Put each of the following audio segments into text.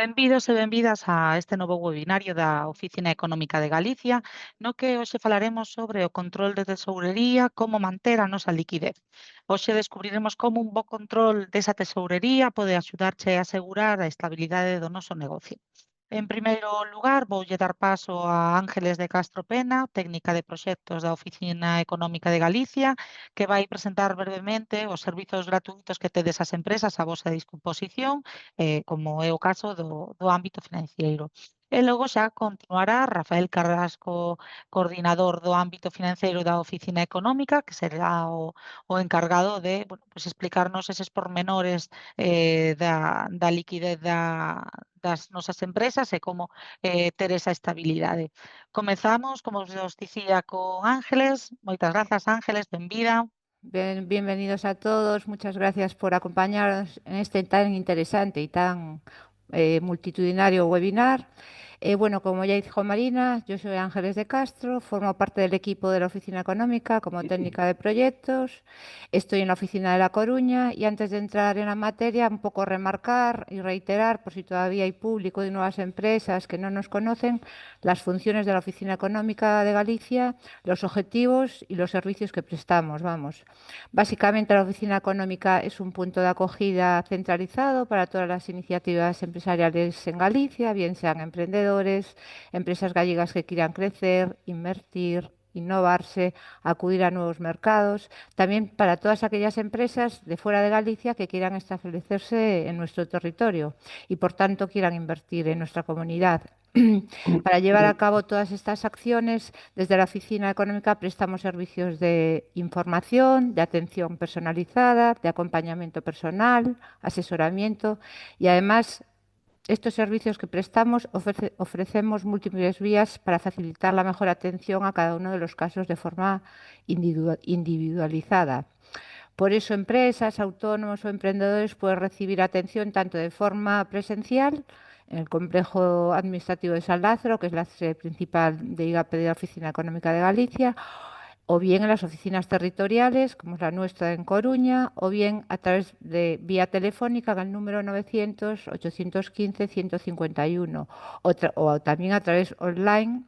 Benvidos e benvidas a este novo webinario da Oficina Económica de Galicia, no que hoxe falaremos sobre o control de tesourería, como manter a nosa liquidez. Hoxe descubriremos como un bo control desa tesourería pode axudarche a asegurar a estabilidade do noso negocio. En primeiro lugar, voulle dar paso a Ángeles de Castro Pena, técnica de proxectos da Oficina Económica de Galicia, que vai presentar brevemente os servizos gratuitos que tedes as empresas a vosa disposición, como é o caso do ámbito financiero. E logo xa continuará Rafael Carrasco, coordinador do ámbito financeiro da Oficina Económica, que será o encargado de, bueno, pues explicarnos eses pormenores da liquidez das nosas empresas e como ter esa estabilidade. Comezamos, como vos dicía, con Ángeles. Moitas grazas, Ángeles, benvida. Bienvenidos a todos, muchas gracias por acompañarnos en este tan interesante y tan multitudinario webinar. Bueno, como ya dijo Marina, yo soy Ángeles de Castro, formo parte del equipo de la Oficina Económica como técnica de proyectos. Estoy en la oficina de La Coruña y antes de entrar en la materia, un poco remarcar y reiterar, por si todavía hay público de nuevas empresas que no nos conocen, las funciones de la Oficina Económica de Galicia, los objetivos y los servicios que prestamos, vamos. Básicamente, la Oficina Económica es un punto de acogida centralizado para todas las iniciativas empresariales en Galicia, bien sean emprendedores, empresas gallegas que quieran crecer, invertir, innovarse, acudir a nuevos mercados, también para todas aquellas empresas de fuera de Galicia que quieran establecerse en nuestro territorio y, por tanto, quieran invertir en nuestra comunidad. Para llevar a cabo todas estas acciones, desde la Oficina Económica prestamos servicios de información, de atención personalizada, de acompañamiento personal, asesoramiento y además estos servicios que prestamos ofrecemos múltiples vías para facilitar la mejor atención a cada uno de los casos de forma individualizada. Por eso, empresas, autónomos o emprendedores pueden recibir atención tanto de forma presencial en el complejo administrativo de San Lázaro, que es la sede principal de IGAPE de la Oficina Económica de Galicia, o bien en las oficinas territoriales, como es la nuestra en Coruña, o bien a través de vía telefónica en el número 900-815-151, o también a través online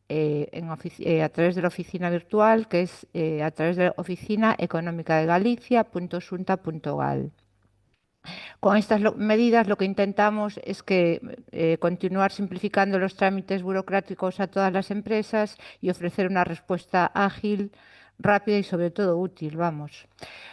a través de la oficina virtual, que es a través de Oficina Económica de Galicia.xunta.gal. Con estas medidas lo que intentamos es que continuar simplificando los trámites burocráticos a todas las empresas y ofrecer una respuesta ágil, rápida y sobre todo útil, vamos.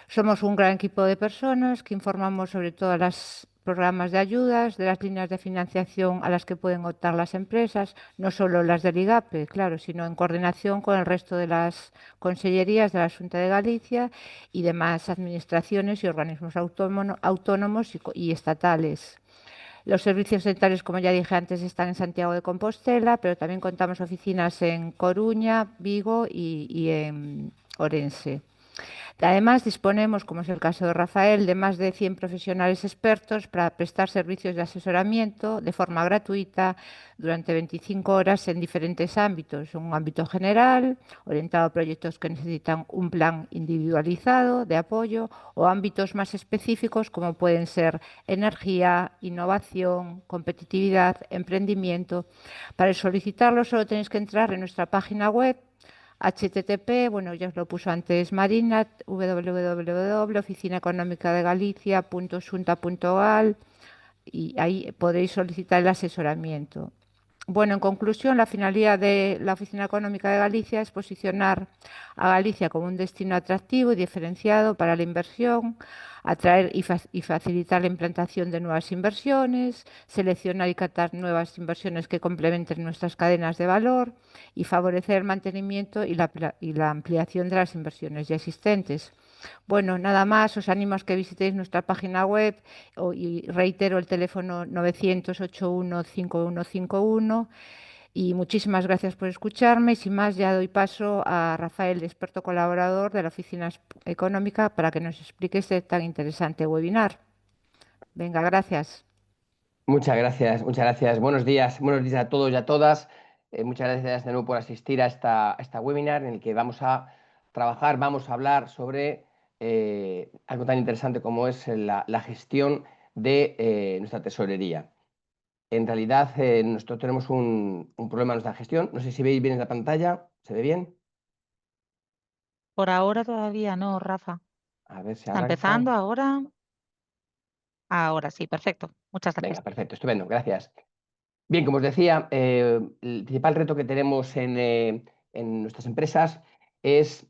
Somos un gran equipo de personas que informamos sobre todas las programas de ayudas, de las líneas de financiación a las que pueden optar las empresas, no solo las del IGAPE, claro, sino en coordinación con el resto de las consellerías de la Xunta de Galicia y demás administraciones y organismos autónomos y estatales. Los servicios dentales, como ya dije antes, están en Santiago de Compostela, pero también contamos oficinas en Coruña, Vigo y en Orense. Además, disponemos, como es el caso de Rafael, de más de 100 profesionales expertos para prestar servicios de asesoramiento de forma gratuita durante 25 horas en diferentes ámbitos. Un ámbito general, orientado a proyectos que necesitan un plan individualizado de apoyo, o ámbitos más específicos como pueden ser energía, innovación, competitividad, emprendimiento. Para solicitarlo solo tenéis que entrar en nuestra página web HTTP, bueno, ya os lo puso antes Marina, www.oficinaeconomicadegalicia.xunta.gal y ahí podréis solicitar el asesoramiento. Bueno, en conclusión, la finalidad de la Oficina Económica de Galicia es posicionar a Galicia como un destino atractivo y diferenciado para la inversión, atraer y facilitar la implantación de nuevas inversiones, seleccionar y captar nuevas inversiones que complementen nuestras cadenas de valor y favorecer el mantenimiento y la ampliación de las inversiones ya existentes. Bueno, nada más, os animo a que visitéis nuestra página web y reitero el teléfono 900-81-5151 y muchísimas gracias por escucharme y sin más ya doy paso a Rafael, experto colaborador de la Oficina Económica, para que nos explique este tan interesante webinar. Venga, gracias. Muchas gracias, muchas gracias. Buenos días a todos y a todas. Muchas gracias de nuevo por asistir a esta webinar en el que vamos a trabajar, vamos a hablar sobre algo tan interesante como es la gestión de nuestra tesorería. En realidad, nosotros tenemos un problema en nuestra gestión. No sé si veis bien en la pantalla. ¿Se ve bien? Por ahora todavía no, Rafa. A ver si Está arranca. empezando ahora. Ahora sí, perfecto. Muchas gracias. Venga, perfecto, estupendo, gracias. Bien, como os decía, el principal reto que tenemos en nuestras empresas es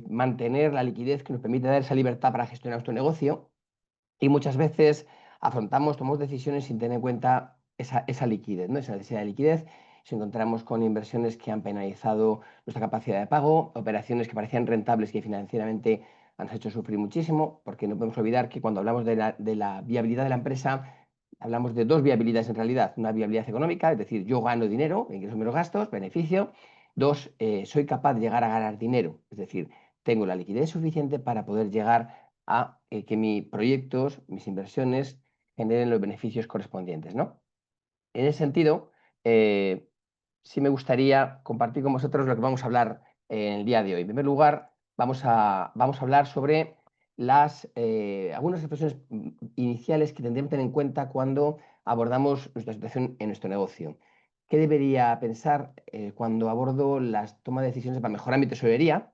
mantener la liquidez que nos permite dar esa libertad para gestionar nuestro negocio, y muchas veces tomamos decisiones sin tener en cuenta esa liquidez, ¿no? Esa necesidad de liquidez. Nos encontramos con inversiones que han penalizado nuestra capacidad de pago, operaciones que parecían rentables y que financieramente han hecho sufrir muchísimo, porque no podemos olvidar que cuando hablamos de la viabilidad de la empresa, hablamos de dos viabilidades en realidad. Una viabilidad económica, es decir, yo gano dinero, ingreso menos gastos, beneficio. Dos, soy capaz de llegar a ganar dinero, es decir, tengo la liquidez suficiente para poder llegar a que mis proyectos, mis inversiones generen los beneficios correspondientes, ¿no? En ese sentido, sí me gustaría compartir con vosotros lo que vamos a hablar en el día de hoy. En primer lugar, vamos a hablar sobre algunas reflexiones iniciales que tendríamos que tener en cuenta cuando abordamos nuestra situación en nuestro negocio. ¿Qué debería pensar cuando abordo las tomas de decisiones para mejorar mi tesorería?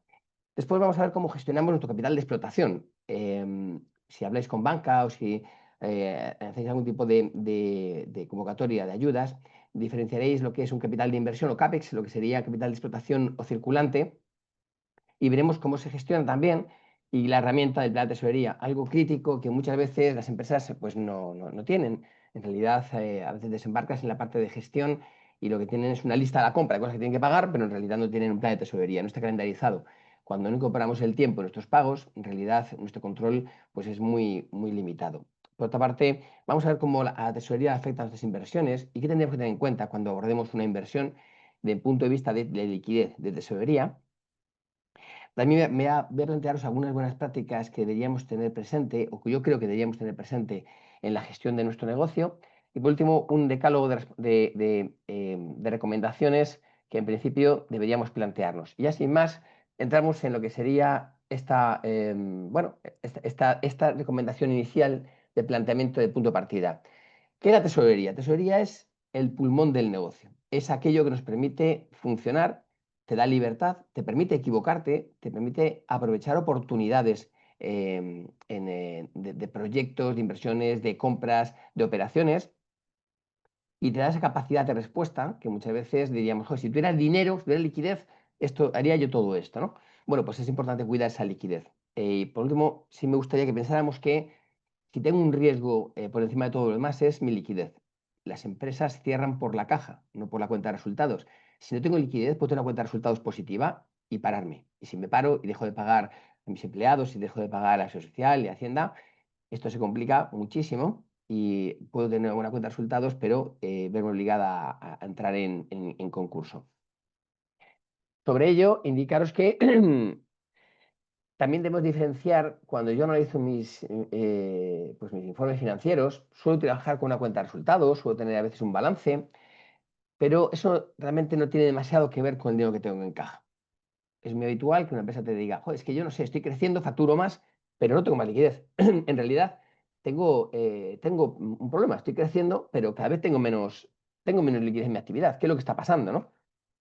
Después vamos a ver cómo gestionamos nuestro capital de explotación. Si habláis con banca o si hacéis algún tipo de convocatoria de ayudas, diferenciaréis lo que es un capital de inversión o CAPEX, lo que sería capital de explotación o circulante, y veremos cómo se gestiona también, y la herramienta del plan de tesorería, algo crítico que muchas veces las empresas pues, no tienen. En realidad, a veces desembarcas en la parte de gestión y lo que tienen es una lista de la compra de cosas que tienen que pagar, pero en realidad no tienen un plan de tesorería, no está calendarizado. Cuando no incorporamos el tiempo en nuestros pagos, en realidad nuestro control pues, es muy limitado. Por otra parte, vamos a ver cómo la tesorería afecta a nuestras inversiones y qué tendríamos que tener en cuenta cuando abordemos una inversión desde el punto de vista de liquidez, de tesorería. También voy a plantearos algunas buenas prácticas que deberíamos tener presente, o que yo creo que deberíamos tener presente en la gestión de nuestro negocio. Y por último, un decálogo de recomendaciones que en principio deberíamos plantearnos. Y ya sin más, entramos en lo que sería esta recomendación inicial de planteamiento de punto de partida. ¿Qué es la tesorería? Tesorería es el pulmón del negocio. Es aquello que nos permite funcionar, te da libertad, te permite equivocarte, te permite aprovechar oportunidades de proyectos, de inversiones, de compras, de operaciones, y te da esa capacidad de respuesta que muchas veces diríamos: "Joder, si tuviera dinero, si tuviera liquidez, haría yo todo esto", ¿no? Bueno, pues es importante cuidar esa liquidez. Y por último, sí me gustaría que pensáramos que si tengo un riesgo por encima de todo lo demás, es mi liquidez. Las empresas cierran por la caja, no por la cuenta de resultados. Si no tengo liquidez, puedo tener una cuenta de resultados positiva y pararme. Y si me paro y dejo de pagar a mis empleados y dejo de pagar a la Seguridad Social y Hacienda, esto se complica muchísimo y puedo tener una buena cuenta de resultados, pero verme obligada a entrar en concurso. Sobre ello, indicaros que también debemos diferenciar, cuando yo analizo mis informes financieros, suelo trabajar con una cuenta de resultados, suelo tener a veces un balance, pero eso realmente no tiene demasiado que ver con el dinero que tengo en caja. Es muy habitual que una empresa te diga: "Joder, es que yo no sé, estoy creciendo, facturo más, pero no tengo más liquidez". En realidad, tengo un problema, estoy creciendo, pero cada vez tengo menos liquidez en mi actividad. ¿Qué es lo que está pasando, no?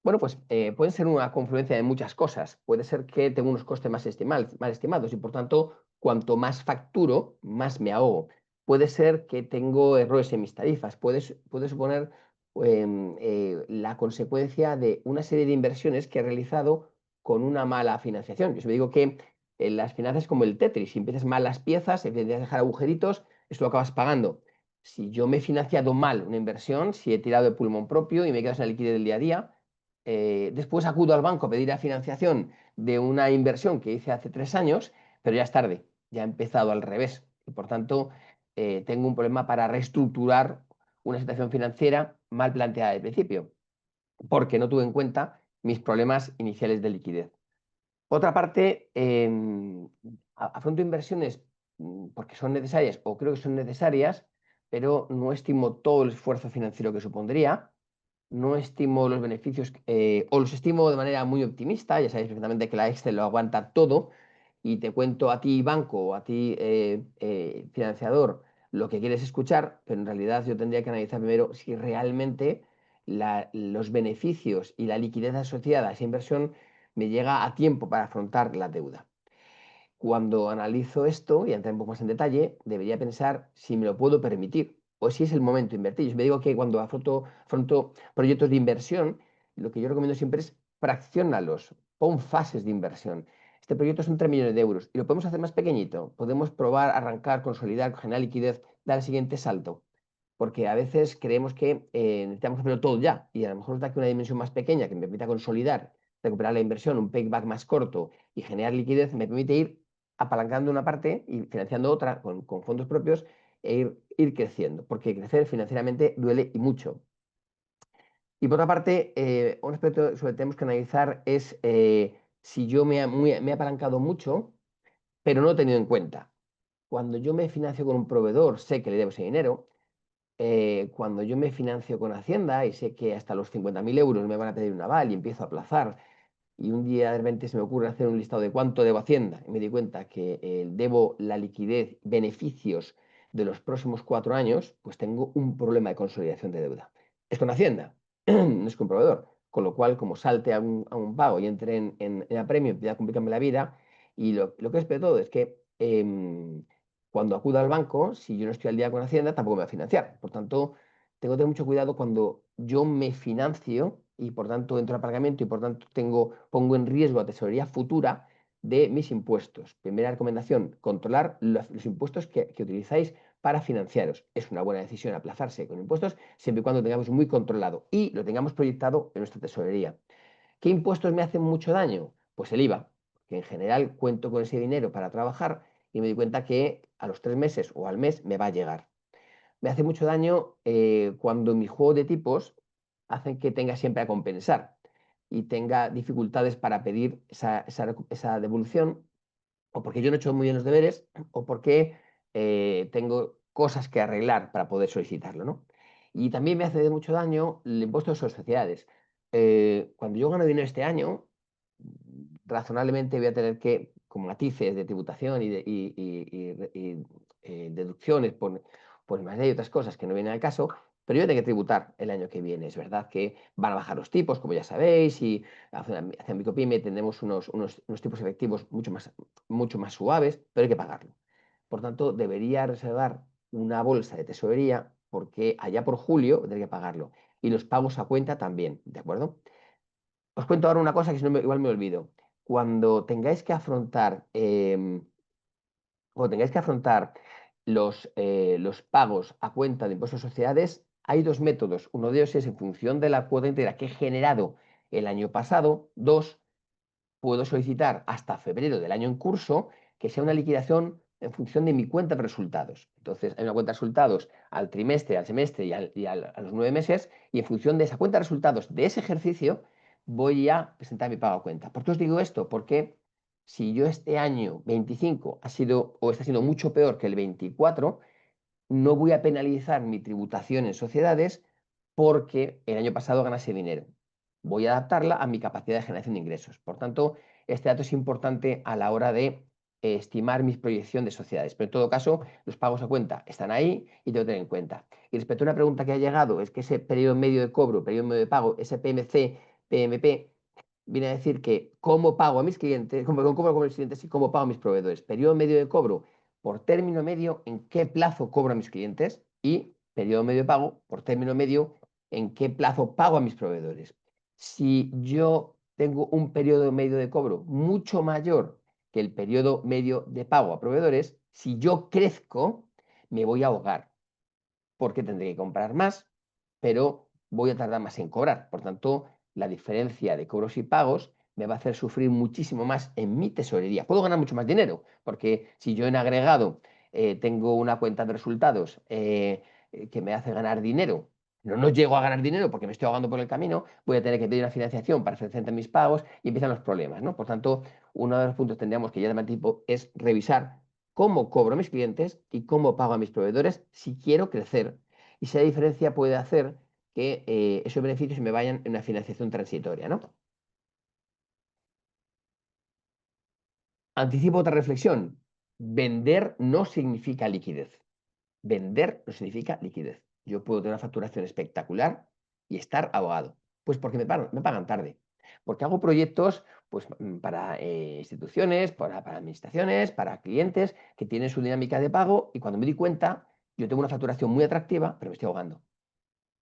Bueno, pues puede ser una confluencia de muchas cosas. Puede ser que tengo unos costes mal estimados y, por tanto, cuanto más facturo, más me ahogo. Puede ser que tengo errores en mis tarifas. Puede suponer la consecuencia de una serie de inversiones que he realizado con una mala financiación. Yo siempre digo que las finanzas es como el Tetris. Si empiezas mal las piezas, empiezas a dejar agujeritos, esto lo acabas pagando. Si yo me he financiado mal una inversión, si he tirado de pulmón propio y me quedo sin la liquidez del día a día, después acudo al banco a pedir la financiación de una inversión que hice hace 3 años, pero ya es tarde, ya he empezado al revés. Y por tanto, tengo un problema para reestructurar una situación financiera mal planteada al principio, porque no tuve en cuenta mis problemas iniciales de liquidez. Otra parte, afronto inversiones porque son necesarias o creo que son necesarias, pero no estimo todo el esfuerzo financiero que supondría, no estimo los beneficios o los estimo de manera muy optimista. Ya sabéis perfectamente que la Excel lo aguanta todo, y te cuento a ti, banco, o a ti, financiador, lo que quieres escuchar, pero en realidad yo tendría que analizar primero si realmente los beneficios y la liquidez asociada a esa inversión me llega a tiempo para afrontar la deuda. Cuando analizo esto y entro un poco más en detalle, debería pensar si me lo puedo permitir o si es el momento de invertir. Yo me digo que cuando afronto proyectos de inversión, lo que yo recomiendo siempre es fracciónalos, pon fases de inversión. Este proyecto son 3 millones de euros y lo podemos hacer más pequeñito. Podemos probar, arrancar, consolidar, generar liquidez, dar el siguiente salto. Porque a veces creemos que necesitamos hacerlo todo ya y a lo mejor nos da que una dimensión más pequeña que me permita consolidar, recuperar la inversión, un payback más corto y generar liquidez me permite ir apalancando una parte y financiando otra con fondos propios e ir creciendo, porque crecer financieramente duele y mucho. Y por otra parte, un aspecto sobre que tenemos que analizar es si yo me he apalancado mucho, pero no he tenido en cuenta. Cuando yo me financio con un proveedor, sé que le debo ese dinero. Cuando yo me financio con Hacienda y sé que hasta los 50.000 euros me van a pedir un aval y empiezo a aplazar y un día de repente se me ocurre hacer un listado de cuánto debo a Hacienda y me di cuenta que debo la liquidez, beneficios de los próximos 4 años, pues tengo un problema de consolidación de deuda. Es con Hacienda, no es con proveedor. Con lo cual, como salte a un pago y entre en apremio, empieza a complicarme la vida. Y lo que es peor de todo es que cuando acudo al banco, si yo no estoy al día con Hacienda, tampoco me va a financiar. Por tanto, tengo que tener mucho cuidado cuando yo me financio y por tanto entro a pagamento y por tanto pongo en riesgo la tesorería futura de mis impuestos. Primera recomendación, controlar los impuestos que utilizáis para financiaros. Es una buena decisión aplazarse con impuestos siempre y cuando lo tengamos muy controlado y lo tengamos proyectado en nuestra tesorería. ¿Qué impuestos me hacen mucho daño? Pues el IVA, que en general cuento con ese dinero para trabajar y me doy cuenta que a los 3 meses o al mes me va a llegar. Me hace mucho daño cuando mi juego de tipos hacen que tenga siempre a compensar y tenga dificultades para pedir esa devolución, o porque yo no he hecho muy bien los deberes, o porque tengo cosas que arreglar para poder solicitarlo, ¿no? Y también me hace de mucho daño el impuesto sobre sociedades. Cuando yo gano dinero este año, razonablemente voy a tener que, con matices de tributación y deducciones por más de otras cosas que no vienen al caso, pero yo tengo que tributar el año que viene. Es verdad que van a bajar los tipos, como ya sabéis, y hacia Micropyme tendremos unos tipos efectivos mucho más suaves, pero hay que pagarlo. Por tanto, debería reservar una bolsa de tesorería porque allá por julio tendré que pagarlo. Y los pagos a cuenta también, ¿de acuerdo? Os cuento ahora una cosa que si no igual me olvido. Cuando tengáis que afrontar, los pagos a cuenta de impuestos de sociedades, hay 2 métodos. Uno de ellos es en función de la cuota íntegra que he generado el año pasado. 2, puedo solicitar hasta febrero del año en curso que sea una liquidación en función de mi cuenta de resultados. Entonces, hay una cuenta de resultados al trimestre, al semestre a los 9 meses, y en función de esa cuenta de resultados de ese ejercicio, voy a presentar mi pago a cuenta. ¿Por qué os digo esto? Porque si yo este año 25 ha sido o está siendo mucho peor que el 24, no voy a penalizar mi tributación en sociedades porque el año pasado ganase dinero. Voy a adaptarla a mi capacidad de generación de ingresos. Por tanto, este dato es importante a la hora de estimar mi proyección de sociedades. Pero en todo caso, los pagos a cuenta están ahí y tengo que tener en cuenta. Y respecto a una pregunta que ha llegado, es que ese periodo medio de cobro, periodo medio de pago, ese PMC, PMP, viene a decir que cómo pago a mis clientes, cómo cobro a mis clientes y cómo pago a mis proveedores. Periodo medio de cobro por término medio, en qué plazo cobro a mis clientes, y periodo medio de pago por término medio, en qué plazo pago a mis proveedores. Si yo tengo un periodo medio de cobro mucho mayor que el periodo medio de pago a proveedores, si yo crezco, me voy a ahogar, porque tendré que comprar más, pero voy a tardar más en cobrar. Por tanto, la diferencia de cobros y pagos me va a hacer sufrir muchísimo más en mi tesorería. Puedo ganar mucho más dinero, porque si yo en agregado tengo una cuenta de resultados que me hace ganar dinero, pero no llego a ganar dinero porque me estoy ahogando por el camino, voy a tener que pedir una financiación para hacer frente a mis pagos y empiezan los problemas, ¿no? Por tanto, uno de los puntos que tendríamos que ya de tipo es revisar cómo cobro a mis clientes y cómo pago a mis proveedores si quiero crecer. Y esa diferencia puede hacer que esos beneficios me vayan en una financiación transitoria, ¿no? Anticipo otra reflexión. Vender no significa liquidez. Vender no significa liquidez. Yo puedo tener una facturación espectacular y estar ahogado. Pues porque me pagan tarde. Porque hago proyectos pues, para instituciones, para administraciones, para clientes que tienen su dinámica de pago y cuando me di cuenta, yo tengo una facturación muy atractiva, pero me estoy ahogando.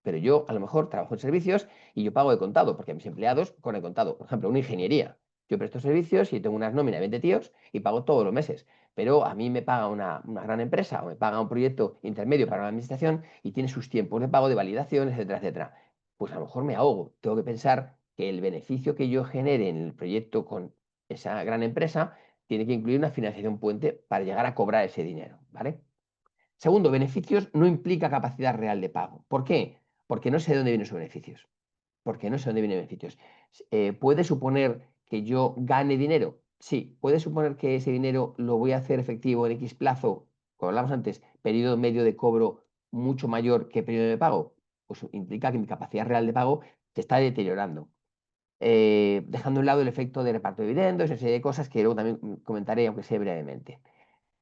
Pero yo a lo mejor trabajo en servicios y yo pago de contado, porque a mis empleados con el contado. Por ejemplo, una ingeniería. Yo presto servicios y tengo unas nóminas de 20 tíos y pago todos los meses. Pero a mí me paga una gran empresa o me paga un proyecto intermedio para una administración y tiene sus tiempos de pago, de validación, etcétera, etcétera. Pues a lo mejor me ahogo. Tengo que pensar que el beneficio que yo genere en el proyecto con esa gran empresa tiene que incluir una financiación puente para llegar a cobrar ese dinero, ¿vale? Segundo, beneficios no implica capacidad real de pago. ¿Por qué? Porque no sé de dónde vienen esos beneficios. Porque no sé dónde vienen beneficios. ¿Puede suponer que yo gane dinero? Sí. ¿Puede suponer que ese dinero lo voy a hacer efectivo en X plazo, como hablamos antes, periodo medio de cobro mucho mayor que periodo de pago? Pues implica que mi capacidad real de pago se está deteriorando. Dejando a un lado el efecto de reparto de dividendos, esa serie de cosas que luego también comentaré, aunque sea brevemente.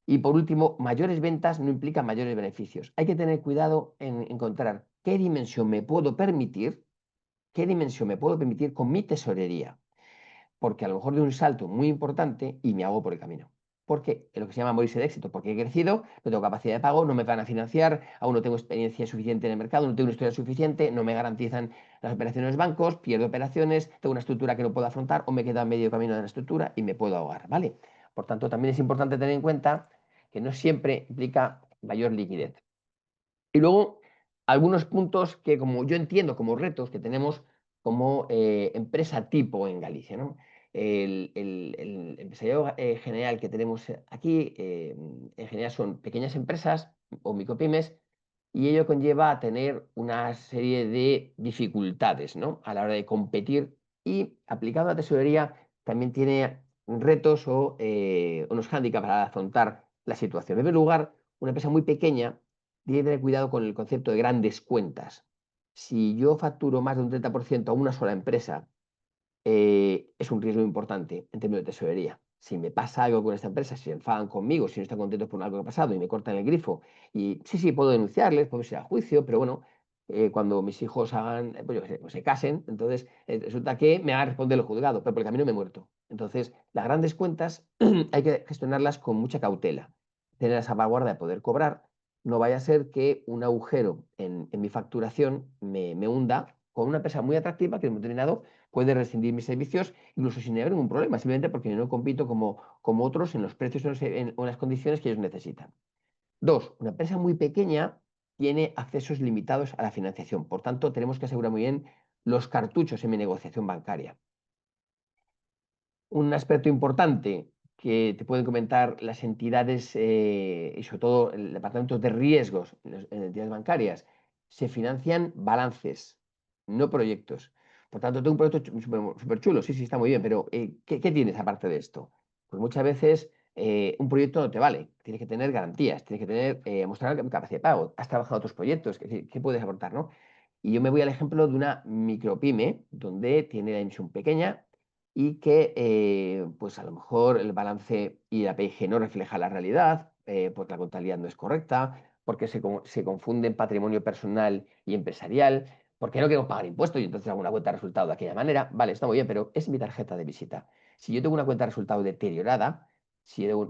Y por último, mayores ventas no implican mayores beneficios. Hay que tener cuidado en encontrar qué dimensión me puedo permitir, con mi tesorería. Porque a lo mejor de un salto muy importante y me hago por el camino. Porque es lo que se llama morirse de éxito, porque he crecido, no tengo capacidad de pago, no me van a financiar, aún no tengo experiencia suficiente en el mercado, no tengo una historia suficiente, no me garantizan las operaciones de los bancos, pierdo operaciones, tengo una estructura que no puedo afrontar o me queda a medio camino de la estructura y me puedo ahogar, ¿vale? Por tanto, también es importante tener en cuenta que no siempre implica mayor liquidez. Y luego, algunos puntos que como yo entiendo como retos que tenemos como empresa tipo en Galicia, ¿no? El empresariado general que tenemos aquí, en general son pequeñas empresas o micropymes, y ello conlleva a tener una serie de dificultades, ¿no? A la hora de competir y aplicado a la tesorería también tiene retos o unos hándicaps para afrontar la situación. En primer lugar, una empresa muy pequeña tiene que tener cuidado con el concepto de grandes cuentas. Si yo facturo más de un 30% a una sola empresa, es un riesgo importante en términos de tesorería. Si me pasa algo con esta empresa, si se enfadan conmigo, si no están contentos por algo que ha pasado y me cortan el grifo, y sí, puedo denunciarles, puedo ir a juicio, pero bueno, cuando mis hijos hagan, pues yo qué sé, pues se casen, entonces resulta que me van a responder el juzgado, pero por el camino me he muerto. Entonces, las grandes cuentas hay que gestionarlas con mucha cautela, tener la salvaguarda de poder cobrar. No vaya a ser que un agujero en mi facturación me hunda con una empresa muy atractiva que en un determinado puede rescindir mis servicios incluso sin haber ningún problema, simplemente porque no compito como otros en los precios o en las condiciones que ellos necesitan. Dos, una empresa muy pequeña tiene accesos limitados a la financiación. Por tanto, tenemos que asegurar muy bien los cartuchos en mi negociación bancaria. Un aspecto importante que te pueden comentar las entidades y sobre todo el departamento de riesgos en entidades bancarias, se financian balances, no proyectos. Por tanto, tengo un proyecto súper chulo, sí, está muy bien, pero ¿qué tienes aparte de esto? Pues muchas veces un proyecto no te vale, tienes que tener garantías, tienes que mostrar capacidad de pago, has trabajado otros proyectos, ¿qué puedes aportar, no? Y yo me voy al ejemplo de una micropyme donde tiene la emisión pequeña y que pues a lo mejor el balance y la PIG no refleja la realidad, porque la contabilidad no es correcta, porque se confunden patrimonio personal y empresarial, porque no quiero pagar impuestos y entonces hago una cuenta de resultado de aquella manera. Vale, está muy bien, pero es mi tarjeta de visita. Si yo tengo una cuenta de resultado deteriorada,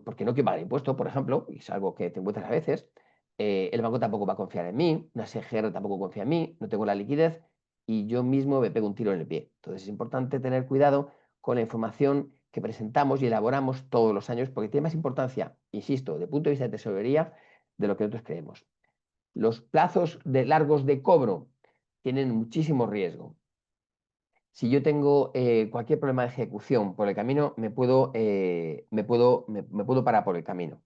porque no quiero pagar impuestos, por ejemplo, y es algo que te encuentras a veces, el banco tampoco va a confiar en mí, una SGR tampoco confía en mí, no tengo la liquidez y yo mismo me pego un tiro en el pie. Entonces es importante tener cuidado con la información que presentamos y elaboramos todos los años, porque tiene más importancia, insisto, desde el punto de vista de tesorería, de lo que nosotros creemos. Los plazos largos de cobro tienen muchísimo riesgo. Si yo tengo cualquier problema de ejecución por el camino, me puedo parar por el camino.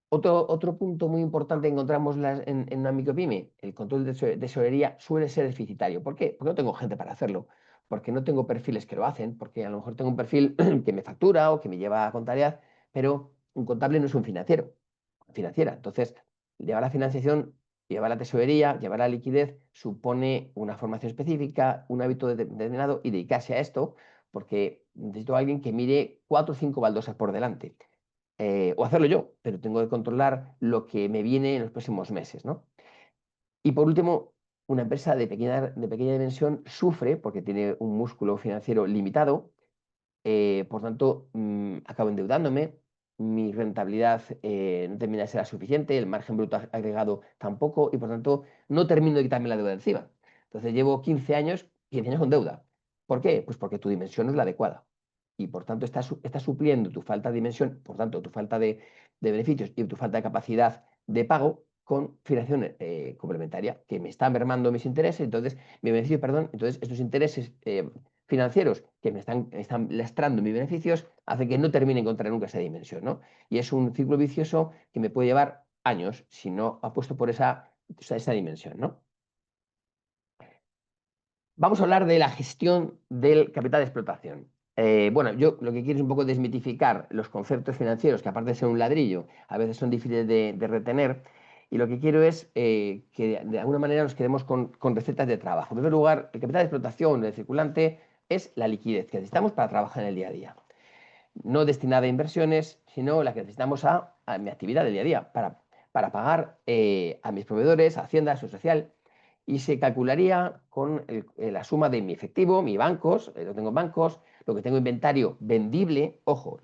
Otro punto muy importante que encontramos en una micropyme, el control de tesorería suele ser deficitario. ¿Por qué? Porque no tengo gente para hacerlo, porque no tengo perfiles que lo hacen, porque a lo mejor tengo un perfil que me factura o que me lleva a contabilidad, pero un contable no es un financiera. Entonces, llevar la financiación, llevar la tesorería, llevar la liquidez, supone una formación específica, un hábito determinado y dedicarse a esto, porque necesito a alguien que mire 4 o 5 baldosas por delante. o hacerlo yo, pero tengo que controlar lo que me viene en los próximos meses, ¿no? Y por último, una empresa de pequeña dimensión sufre porque tiene un músculo financiero limitado, por tanto, acabo endeudándome, mi rentabilidad no termina de ser la suficiente, el margen bruto agregado tampoco, y por tanto no termino de quitarme la deuda de encima. Entonces llevo 15 años con deuda. ¿Por qué? Pues porque tu dimensión no es la adecuada. Y por tanto estás supliendo tu falta de dimensión, por tanto tu falta de beneficios y tu falta de capacidad de pago con financiación complementaria, que me está mermando mis intereses, entonces, mi beneficio, perdón, entonces estos intereses financieros que me están lastrando mis beneficios, hace que no termine de encontrar nunca esa dimensión, ¿no? Y es un ciclo vicioso que me puede llevar años si no apuesto por esa dimensión, ¿no? Vamos a hablar de la gestión del capital de explotación. Bueno, yo lo que quiero es un poco desmitificar los conceptos financieros, que aparte de ser un ladrillo, a veces son difíciles de retener, y lo que quiero es que de alguna manera nos quedemos con recetas de trabajo. En primer lugar, el capital de explotación, el circulante, es la liquidez que necesitamos para trabajar en el día a día. No destinada a inversiones, sino la que necesitamos a mi actividad del día a día, para pagar a mis proveedores, a Hacienda, a su social, y se calcularía con la suma de mi efectivo, mis bancos, lo tengo en bancos, lo que tengo en inventario vendible, ojo,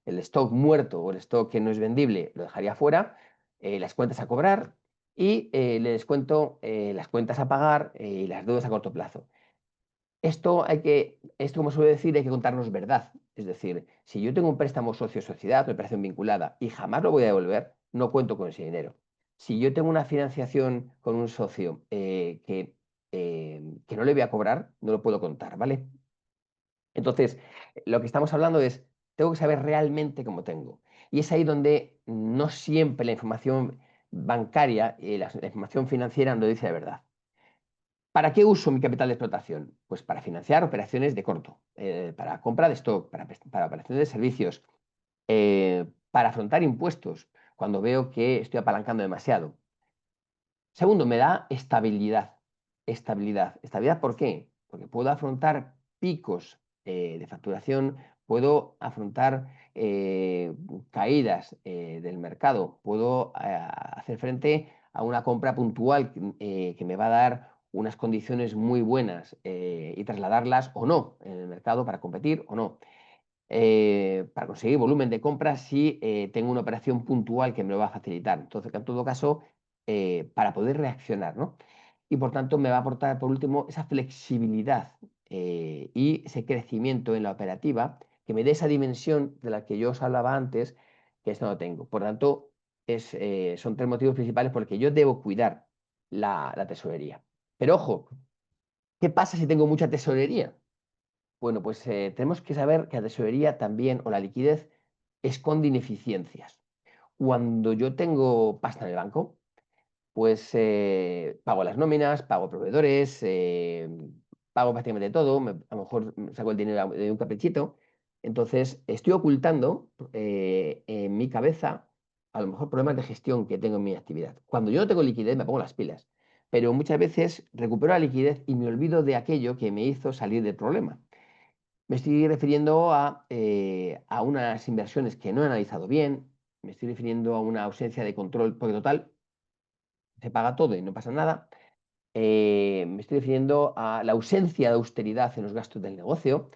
el stock muerto o el stock que no es vendible lo dejaría fuera, las cuentas a cobrar y le descuento las cuentas a pagar y las deudas a corto plazo. Esto, como suele decir, hay que contarnos verdad. Es decir, si yo tengo un préstamo socio-sociedad, una operación vinculada, y jamás lo voy a devolver, no cuento con ese dinero. Si yo tengo una financiación con un socio que no le voy a cobrar, no lo puedo contar, ¿vale? Entonces, lo que estamos hablando es, tengo que saber realmente cómo tengo. Y es ahí donde no siempre la información bancaria y la información financiera nos dice la verdad. ¿Para qué uso mi capital de explotación? Pues para financiar operaciones de corto, para compra de stock, para operaciones de servicios, para afrontar impuestos, cuando veo que estoy apalancando demasiado. Segundo, me da estabilidad. Estabilidad. ¿Estabilidad por qué? Porque puedo afrontar picos de facturación, puedo afrontar caídas del mercado, puedo hacer frente a una compra puntual que me va a dar unas condiciones muy buenas y trasladarlas o no en el mercado para competir o no. Para conseguir volumen de compras si tengo una operación puntual que me lo va a facilitar. Entonces, en todo caso, para poder reaccionar, ¿no? Y por tanto, me va a aportar, por último, esa flexibilidad y ese crecimiento en la operativa que me dé esa dimensión de la que yo os hablaba antes, que esto no tengo. Por tanto, son tres motivos principales por los que yo debo cuidar la tesorería. Pero ojo, ¿qué pasa si tengo mucha tesorería? Bueno, pues tenemos que saber que la tesorería también, o la liquidez, esconde ineficiencias. Cuando yo tengo pasta en el banco, pues pago las nóminas, pago proveedores, pago prácticamente todo, a lo mejor saco el dinero de un caprichito. Entonces, estoy ocultando en mi cabeza a lo mejor problemas de gestión que tengo en mi actividad. Cuando yo no tengo liquidez, me pongo las pilas. Pero muchas veces recupero la liquidez y me olvido de aquello que me hizo salir del problema. Me estoy refiriendo a unas inversiones que no he analizado bien, me estoy refiriendo a una ausencia de control, porque total, se paga todo y no pasa nada. Me estoy refiriendo a la ausencia de austeridad en los gastos del negocio,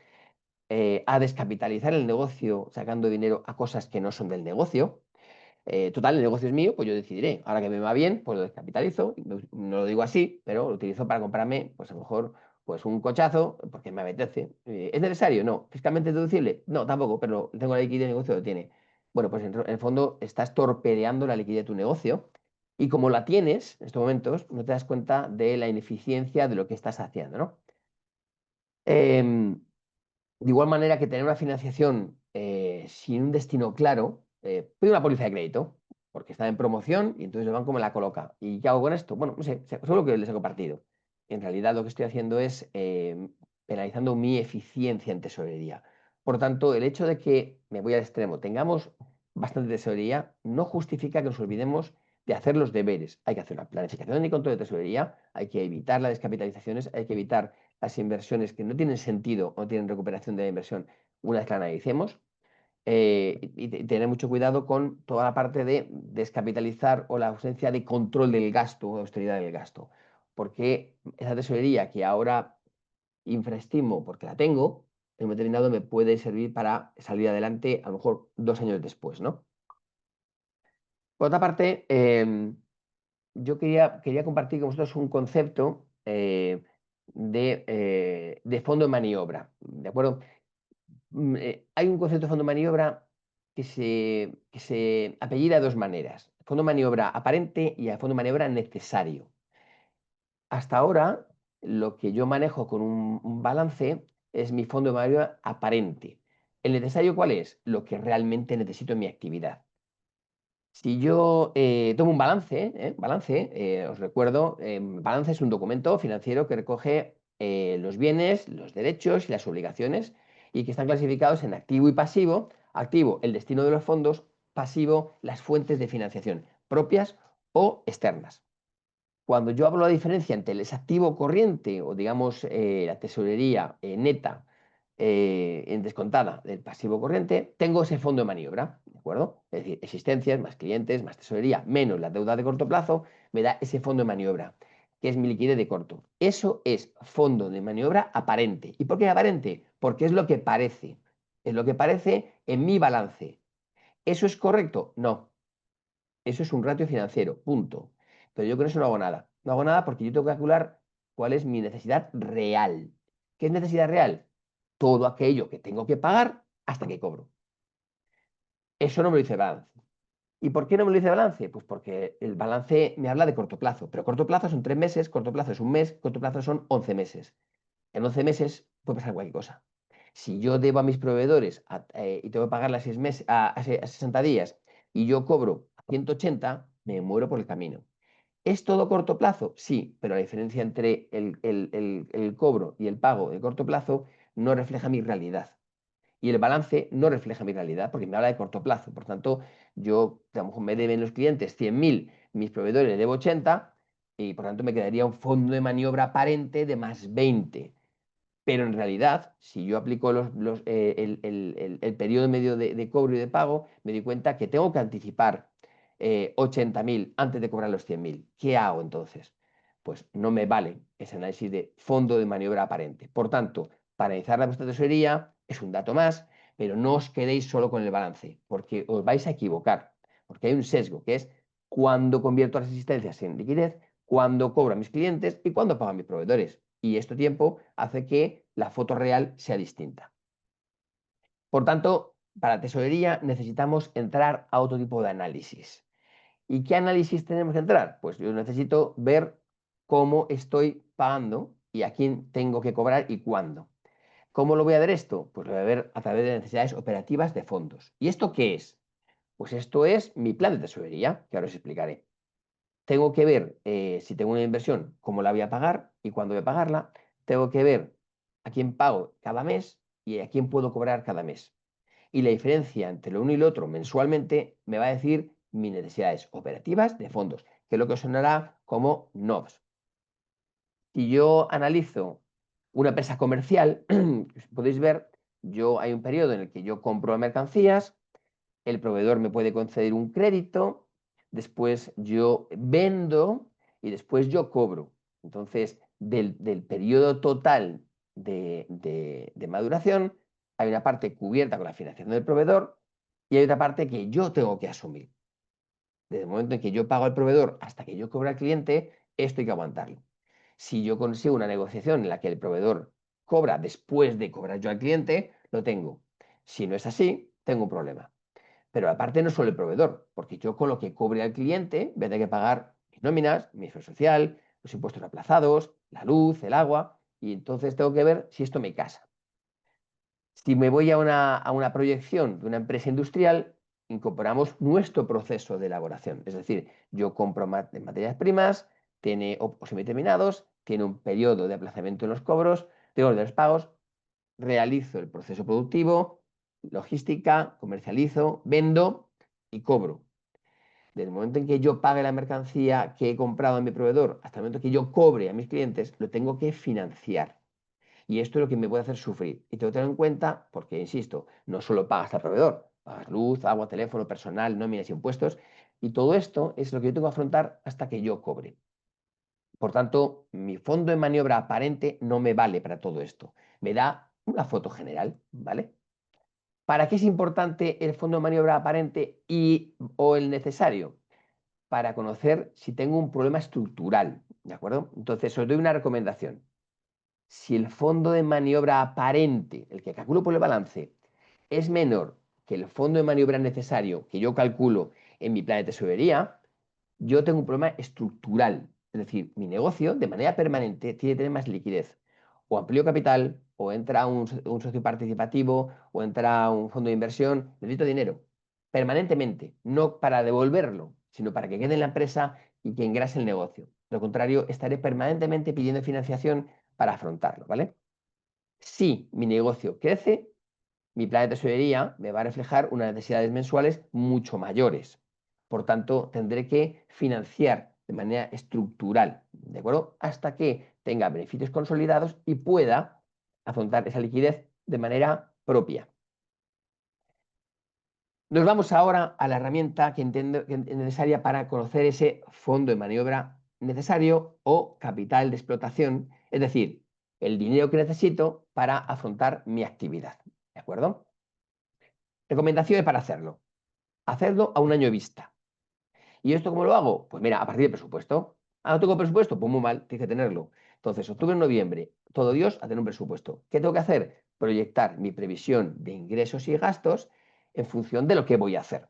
a descapitalizar el negocio sacando dinero a cosas que no son del negocio. Total, el negocio es mío, pues yo decidiré. Ahora que me va bien, pues lo descapitalizo. No lo digo así, pero lo utilizo para comprarme, pues a lo mejor, pues un cochazo, porque me apetece. ¿Es necesario? No. ¿Fiscalmente deducible? No, tampoco, pero tengo la liquidez, el negocio lo tiene. Bueno, pues en el fondo estás torpedeando la liquidez de tu negocio y como la tienes en estos momentos, no te das cuenta de la ineficiencia de lo que estás haciendo, ¿no? Em, de igual manera que tener una financiación sin un destino claro, pido una póliza de crédito, porque está en promoción y entonces el banco me la coloca. ¿Y qué hago con esto? Bueno, no sé, solo que les saco partido. En realidad lo que estoy haciendo es penalizando mi eficiencia en tesorería. Por tanto, el hecho de que, me voy al extremo, tengamos bastante tesorería, no justifica que nos olvidemos de hacer los deberes. Hay que hacer una planificación y control de tesorería, hay que evitar las descapitalizaciones, hay que evitar las inversiones que no tienen sentido o no tienen recuperación de la inversión una vez que la analicemos. y tener mucho cuidado con toda la parte de descapitalizar o la ausencia de control del gasto o austeridad del gasto. Porque esa tesorería que ahora infraestimo porque la tengo, en un determinado me puede servir para salir adelante a lo mejor 2 años después, ¿no? Por otra parte, yo quería compartir con vosotros un concepto de fondo de maniobra, ¿de acuerdo? Hay un concepto de fondo de maniobra que se apellida de dos maneras: fondo de maniobra aparente y fondo de maniobra necesario. Hasta ahora, lo que yo manejo con un balance es mi fondo de maniobra aparente. ¿El necesario cuál es? Lo que realmente necesito en mi actividad. Si yo tomo un balance, os recuerdo, balance es un documento financiero que recoge los bienes, los derechos y las obligaciones y que están clasificados en activo y pasivo. Activo, el destino de los fondos; pasivo, las fuentes de financiación, propias o externas. Cuando yo hablo de la diferencia entre el activo corriente o, digamos, la tesorería neta en descontada del pasivo corriente, tengo ese fondo de maniobra, ¿de acuerdo? Es decir, existencias más clientes más tesorería menos la deuda de corto plazo me da ese fondo de maniobra, que es mi liquidez de corto. Eso es fondo de maniobra aparente. ¿Y por qué aparente? Porque es lo que parece. Es lo que parece en mi balance. ¿Eso es correcto? No. Eso es un ratio financiero, punto. Pero yo con eso no hago nada. No hago nada porque yo tengo que calcular cuál es mi necesidad real. ¿Qué es necesidad real? Todo aquello que tengo que pagar hasta que cobro. Eso no me lo dice el balance. ¿Y por qué no me lo dice el balance? Pues porque el balance me habla de corto plazo. Pero corto plazo son 3 meses, corto plazo es un mes, corto plazo son 11 meses. En 11 meses puede pasar cualquier cosa. Si yo debo a mis proveedores y tengo que pagarle a 6 meses, a 60 días y yo cobro a 180, me muero por el camino. ¿Es todo corto plazo? Sí, pero la diferencia entre el cobro y el pago de corto plazo no refleja mi realidad. Y el balance no refleja mi realidad porque me habla de corto plazo. Por tanto, yo, a lo mejor me deben los clientes 100.000, mis proveedores debo 80 y por tanto me quedaría un fondo de maniobra aparente de más 20. Pero en realidad, si yo aplico el periodo medio de cobro y de pago, me di cuenta que tengo que anticipar 80.000 antes de cobrar los 100.000. ¿Qué hago entonces? Pues no me vale ese análisis de fondo de maniobra aparente. Por tanto, para analizar la vuestra tesorería es un dato más, pero no os quedéis solo con el balance, porque os vais a equivocar, porque hay un sesgo, que es cuándo convierto las existencias en liquidez, cuándo cobro a mis clientes y cuándo pago a mis proveedores. Y este tiempo hace que la foto real sea distinta. Por tanto, para tesorería necesitamos entrar a otro tipo de análisis. ¿Y qué análisis tenemos que entrar? Pues yo necesito ver cómo estoy pagando y a quién tengo que cobrar y cuándo. ¿Cómo lo voy a ver esto? Pues lo voy a ver a través de necesidades operativas de fondos. ¿Y esto qué es? Pues esto es mi plan de tesorería, que ahora os explicaré. Tengo que ver si tengo una inversión, cómo la voy a pagar y cuándo voy a pagarla. Tengo que ver a quién pago cada mes y a quién puedo cobrar cada mes. Y la diferencia entre lo uno y lo otro mensualmente me va a decir mis necesidades operativas de fondos, que es lo que os sonará como NOVs. Si yo analizo una empresa comercial, podéis ver, hay un periodo en el que yo compro mercancías, el proveedor me puede conceder un crédito, después yo vendo y después yo cobro. Entonces, del periodo total de maduración, hay una parte cubierta con la financiación del proveedor y hay otra parte que yo tengo que asumir. Desde el momento en que yo pago al proveedor hasta que yo cobro al cliente, esto hay que aguantarlo. Si yo consigo una negociación en la que el proveedor cobra después de cobrar yo al cliente, lo tengo. Si no es así, tengo un problema. Pero aparte no solo el proveedor, porque yo con lo que cobre al cliente voy a tener que pagar mis nóminas, mi IFE social, los impuestos aplazados, la luz, el agua, y entonces tengo que ver si esto me casa. Si me voy a una proyección de una empresa industrial, incorporamos nuestro proceso de elaboración. Es decir, yo compro materias primas, tiene o semiterminados, tiene un periodo de aplazamiento en los cobros, tengo los pagos, realizo el proceso productivo, logística, comercializo, vendo y cobro. Desde el momento en que yo pague la mercancía que he comprado a mi proveedor hasta el momento que yo cobre a mis clientes, lo tengo que financiar. Y esto es lo que me puede hacer sufrir. Y tengo que tener en cuenta, porque, insisto, no solo pagas al proveedor Pagas luz, agua, teléfono, personal, nóminas, impuestos. Y todo esto es lo que yo tengo que afrontar hasta que yo cobre. Por tanto, mi fondo de maniobra aparente no me vale para todo esto. Me da una foto general, ¿vale? ¿Para qué es importante el fondo de maniobra aparente o el necesario? Para conocer si tengo un problema estructural, ¿de acuerdo? Entonces, os doy una recomendación. Si el fondo de maniobra aparente, el que calculo por el balance, es menor que el fondo de maniobra necesario que yo calculo en mi plan de tesorería, yo tengo un problema estructural. Es decir, mi negocio de manera permanente tiene que tener más liquidez. O amplío capital, o entra un socio participativo, o entra un fondo de inversión. Necesito dinero permanentemente, no para devolverlo, sino para que quede en la empresa y que engrase el negocio. De lo contrario, estaré permanentemente pidiendo financiación para afrontarlo, ¿vale? Si mi negocio crece, mi plan de tesorería me va a reflejar unas necesidades mensuales mucho mayores. Por tanto, tendré que financiar de manera estructural, ¿de acuerdo? Hasta que tenga beneficios consolidados y pueda afrontar esa liquidez de manera propia. Nos vamos ahora a la herramienta que entiendo que es necesaria para conocer ese fondo de maniobra necesario o capital de explotación, es decir, el dinero que necesito para afrontar mi actividad. ¿De acuerdo? Recomendaciones para hacerlo. Hacerlo a un año vista. ¿Y esto cómo lo hago? Pues mira, a partir del presupuesto. Ah, no tengo presupuesto, pues muy mal, tienes que tenerlo. Entonces, octubre, noviembre, todo Dios a tener un presupuesto. ¿Qué tengo que hacer? Proyectar mi previsión de ingresos y gastos en función de lo que voy a hacer.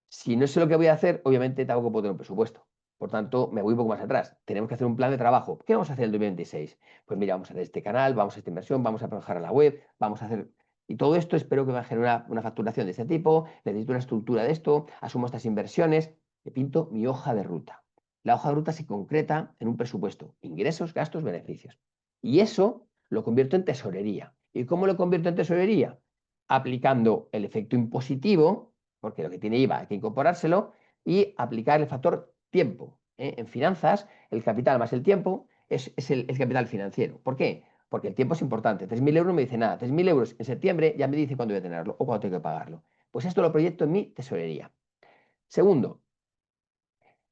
Si no sé lo que voy a hacer, obviamente tampoco puedo tener un presupuesto. Por tanto, me voy un poco más atrás. Tenemos que hacer un plan de trabajo. ¿Qué vamos a hacer en el 2026? Pues mira, vamos a hacer este canal, vamos a hacer esta inversión, vamos a trabajar en la web, vamos a hacer... Y todo esto espero que me genere una facturación de este tipo, necesito una estructura de esto, asumo estas inversiones, le pinto mi hoja de ruta. La hoja de ruta se concreta en un presupuesto, ingresos, gastos, beneficios. Y eso lo convierto en tesorería. ¿Y cómo lo convierto en tesorería? Aplicando el efecto impositivo, porque lo que tiene IVA hay que incorporárselo, y aplicar el factor tiempo. En finanzas, el capital más el tiempo es el capital financiero. ¿Por qué? Porque el tiempo es importante. 3.000 euros no me dice nada. 3.000 euros en septiembre ya me dice cuándo voy a tenerlo o cuándo tengo que pagarlo. Pues esto lo proyecto en mi tesorería. Segundo,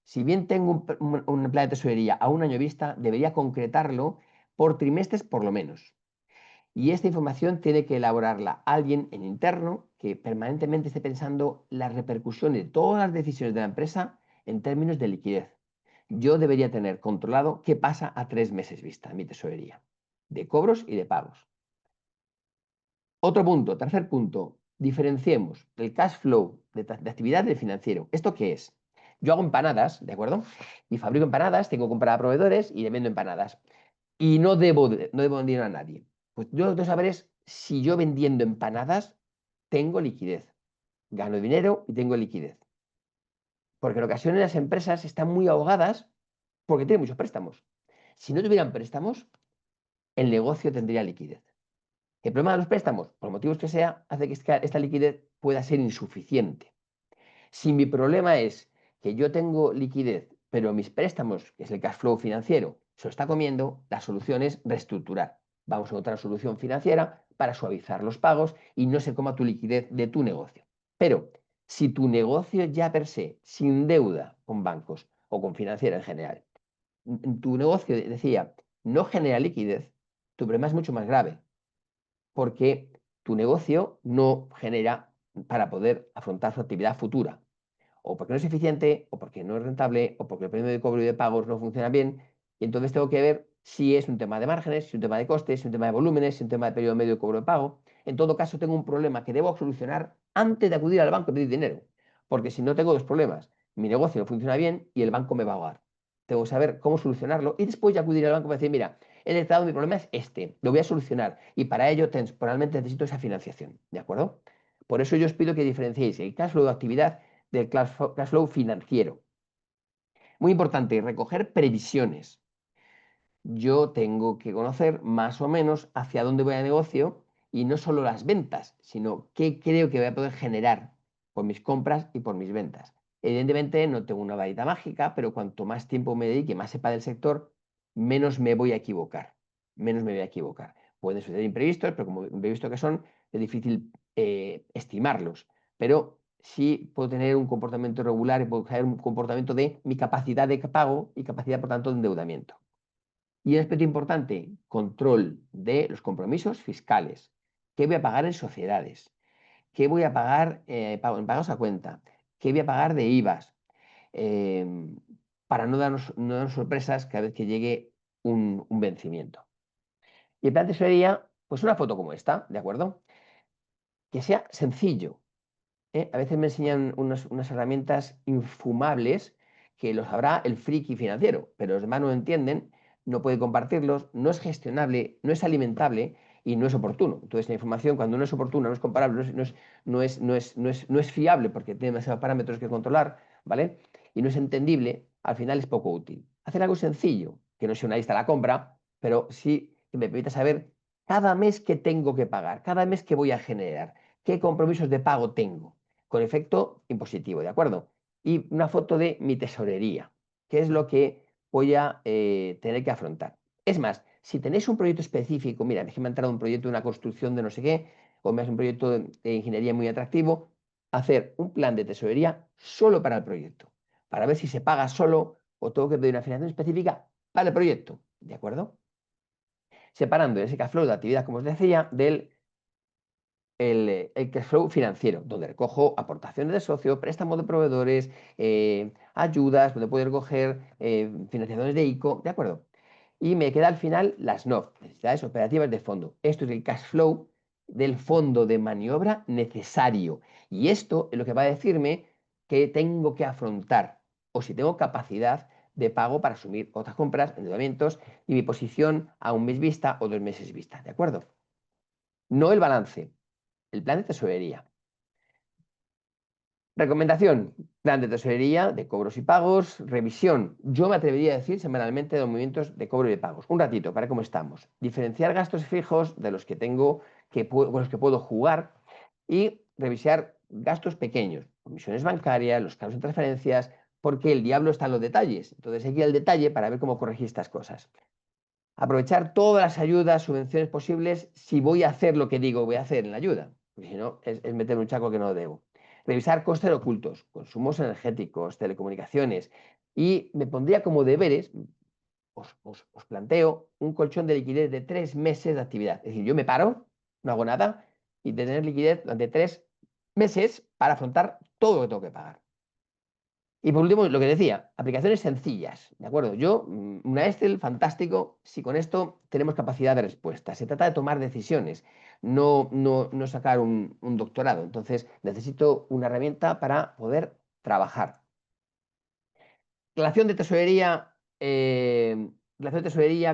si bien tengo un plan de tesorería a un año vista, debería concretarlo por trimestres por lo menos. Y esta información tiene que elaborarla alguien en interno que permanentemente esté pensando las repercusiones de todas las decisiones de la empresa en términos de liquidez. Yo debería tener controlado qué pasa a 3 meses vista en mi tesorería, de cobros y de pagos. Otro punto, tercer punto, diferenciemos el cash flow de actividad del financiero. ¿Esto qué es? Yo hago empanadas, ¿de acuerdo? Y fabrico empanadas, tengo que comprar a proveedores y le vendo empanadas. Y no debo dinero a nadie. Pues yo lo que tengo que saber es si yo vendiendo empanadas tengo liquidez. Gano dinero y tengo liquidez. Porque en ocasiones las empresas están muy ahogadas porque tienen muchos préstamos. Si no tuvieran préstamos, el negocio tendría liquidez. El problema de los préstamos, por motivos que sea, hace que esta liquidez pueda ser insuficiente. Si mi problema es que yo tengo liquidez, pero mis préstamos, que es el cash flow financiero, se lo está comiendo, la solución es reestructurar. Vamos a encontrar una solución financiera para suavizar los pagos y no se coma tu liquidez de tu negocio. Pero si tu negocio ya per se, sin deuda con bancos o con financiera en general, tu negocio, decía, no genera liquidez, tu problema es mucho más grave, porque tu negocio no genera para poder afrontar su actividad futura o porque no es eficiente, o porque no es rentable, o porque el premio de cobro y de pagos no funciona bien. Y entonces tengo que ver si es un tema de márgenes, si es un tema de costes, si es un tema de volúmenes, si es un tema de periodo medio de cobro de pago. En todo caso, tengo un problema que debo solucionar antes de acudir al banco y pedir dinero. Porque si no tengo dos problemas, mi negocio no funciona bien y el banco me va a ahogar. Tengo que saber cómo solucionarlo y después ya acudir al banco para decir, mira, he detectado mi problema es este, lo voy a solucionar y para ello temporalmente necesito esa financiación. ¿De acuerdo? Por eso yo os pido que diferenciéis el cash flow de actividad del cash flow financiero. Muy importante, recoger previsiones. Yo tengo que conocer más o menos hacia dónde voy a negocio y no solo las ventas, sino qué creo que voy a poder generar por mis compras y por mis ventas. Evidentemente no tengo una varita mágica, pero cuanto más tiempo me dedique, más sepa del sector, menos me voy a equivocar. Menos me voy a equivocar. Pueden suceder imprevistos, pero como imprevistos que son, es difícil estimarlos. pero sí puedo tener un comportamiento regular y puedo tener un comportamiento de mi capacidad de pago y capacidad, por tanto, de endeudamiento. Y un aspecto importante, control de los compromisos fiscales. ¿Qué voy a pagar en sociedades? ¿Qué voy a pagar en pagos a cuenta? ¿Qué voy a pagar de IVAs? Para no darnos sorpresas cada vez que llegue un vencimiento. Y el plan de tesorería, pues una foto como esta, ¿de acuerdo? Que sea sencillo. A veces me enseñan unas herramientas infumables que los sabrá el friki financiero, pero los demás no entienden, no puede compartirlos, no es gestionable, no es alimentable y no es oportuno. Entonces, la información, cuando no es oportuna, no es comparable, no es fiable porque tiene demasiados parámetros que controlar, ¿vale? Y no es entendible, al final es poco útil. Hacer algo sencillo, que no sea una lista a la compra, pero sí que me permita saber cada mes que tengo que pagar, cada mes que voy a generar, qué compromisos de pago tengo con efecto impositivo, ¿de acuerdo? Y una foto de mi tesorería, que es lo que voy a tener que afrontar. Es más, si tenéis un proyecto específico, mira, es que me ha entrado un proyecto de una construcción de no sé qué, o me hace un proyecto de ingeniería muy atractivo, hacer un plan de tesorería solo para el proyecto, para ver si se paga solo o tengo que pedir una financiación específica para el proyecto, ¿de acuerdo? Separando ese cash flow de actividad, como os decía, del el cash flow financiero, donde recojo aportaciones de socio, préstamos de proveedores, ayudas, donde puedo recoger financiaciones de ICO, ¿de acuerdo? Y me queda al final las NOF, necesidades operativas de fondo. Esto es el cash flow del fondo de maniobra necesario. Y esto es lo que va a decirme que tengo que afrontar o si tengo capacidad de pago para asumir otras compras, endeudamientos y mi posición a un mes vista o 2 meses vista, ¿de acuerdo? No el balance, el plan de tesorería. Recomendación, plan de tesorería de cobros y pagos, revisión. Yo me atrevería a decir semanalmente de los movimientos de cobro y de pagos. Un ratito, para cómo estamos. Diferenciar gastos fijos de los que tengo, con los que puedo jugar y revisar gastos pequeños, comisiones bancarias, los cargos de transferencias, porque el diablo está en los detalles. Entonces hay que ir al detalle para ver cómo corregir estas cosas. Aprovechar todas las ayudas, subvenciones posibles si voy a hacer lo que digo voy a hacer en la ayuda. Porque si no, es meter un chaco que no debo. Revisar costes ocultos, consumos energéticos, telecomunicaciones. Y me pondría como deberes, os planteo un colchón de liquidez de 3 meses de actividad. Es decir, yo me paro, no hago nada, y tener liquidez durante 3 meses para afrontar todo lo que tengo que pagar. Y por último, lo que decía, aplicaciones sencillas, ¿de acuerdo? Yo, una Excel, fantástico, si con esto tenemos capacidad de respuesta. Se trata de tomar decisiones, no sacar un doctorado. Entonces, necesito una herramienta para poder trabajar. Relación de tesorería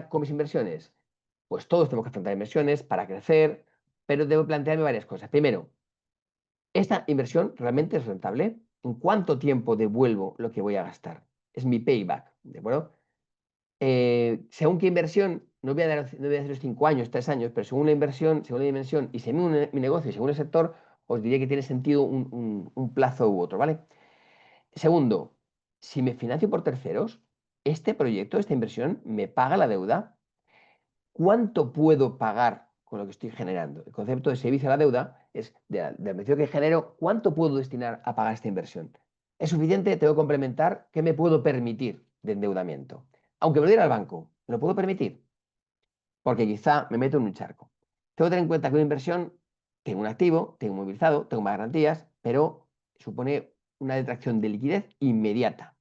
con mis inversiones. Pues todos tenemos que afrontar inversiones para crecer, pero debo plantearme varias cosas. Primero, ¿esta inversión realmente es rentable? ¿En cuánto tiempo devuelvo lo que voy a gastar? Es mi payback, ¿de acuerdo? Según qué inversión, no voy a decir los 5 años, 3 años, pero según la inversión, según la dimensión y según mi negocio y según el sector, os diría que tiene sentido un plazo u otro, ¿vale? Segundo, si me financio por terceros, este proyecto, esta inversión, ¿me paga la deuda? ¿Cuánto puedo pagar con lo que estoy generando? El concepto de servicio a la deuda es del beneficio que genero, ¿cuánto puedo destinar a pagar esta inversión? ¿Es suficiente? Tengo que complementar. ¿Qué me puedo permitir de endeudamiento? Aunque me lo diera al banco, ¿me lo puedo permitir? Porque quizá me meto en un charco. Tengo que tener en cuenta que una inversión, tengo un activo, tengo movilizado, tengo más garantías, pero supone una detracción de liquidez inmediata.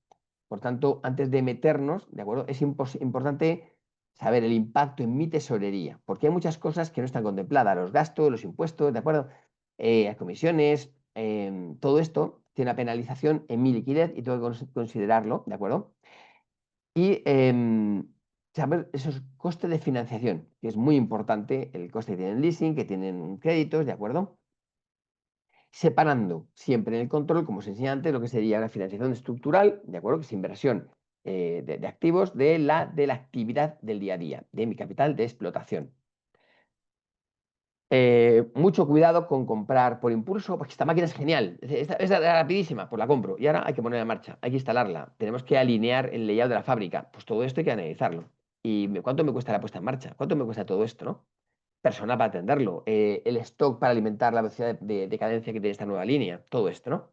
Por tanto, antes de meternos, ¿de acuerdo? Es importante saber el impacto en mi tesorería, porque hay muchas cosas que no están contempladas, los gastos, los impuestos, ¿de acuerdo? Las comisiones, todo esto tiene una penalización en mi liquidez y tengo que considerarlo, ¿de acuerdo? Y saber esos costes de financiación, que es muy importante, el coste que tienen leasing, que tienen créditos, ¿de acuerdo? Separando siempre en el control, como os enseñé antes, lo que sería la financiación estructural, ¿de acuerdo? Que es inversión de activos de la actividad del día a día, de mi capital de explotación. Mucho cuidado con comprar por impulso, porque esta máquina es genial, es rapidísima, pues la compro y ahora hay que ponerla en marcha, hay que instalarla, tenemos que alinear el layout de la fábrica, pues todo esto hay que analizarlo. ¿Y cuánto me cuesta la puesta en marcha? ¿Cuánto me cuesta todo esto, no? personal para atenderlo, el stock para alimentar la velocidad de cadencia que tiene esta nueva línea, todo esto, ¿no?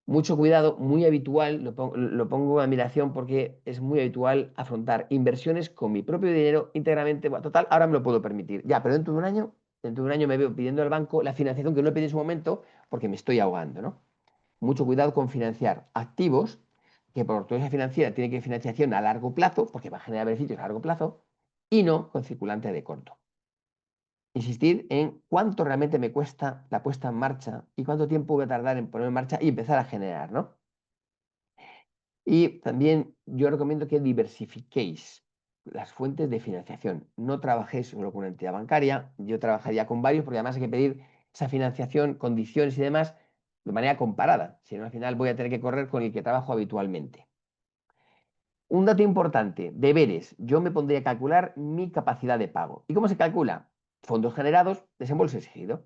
Mucho cuidado, muy habitual, lo pongo en admiración porque es muy habitual afrontar inversiones con mi propio dinero íntegramente. Bueno, total, ahora me lo puedo permitir. Ya, pero dentro de un año me veo pidiendo al banco la financiación que no he pedido en su momento porque me estoy ahogando, ¿no? Mucho cuidado con financiar activos que por ortodoxia financiera tienen que financiación a largo plazo, porque va a generar beneficios a largo plazo, y no con circulante de corto. Insistir en cuánto realmente me cuesta la puesta en marcha y cuánto tiempo voy a tardar en poner en marcha y empezar a generar, ¿no? Y también yo recomiendo que diversifiquéis las fuentes de financiación. No trabajéis solo con una entidad bancaria, yo trabajaría con varios porque además hay que pedir esa financiación, condiciones y demás de manera comparada. Si no, al final voy a tener que correr con el que trabajo habitualmente. Un dato importante, deberes. Yo me pondría a calcular mi capacidad de pago. ¿Y cómo se calcula? Fondos generados, desembolso exigido.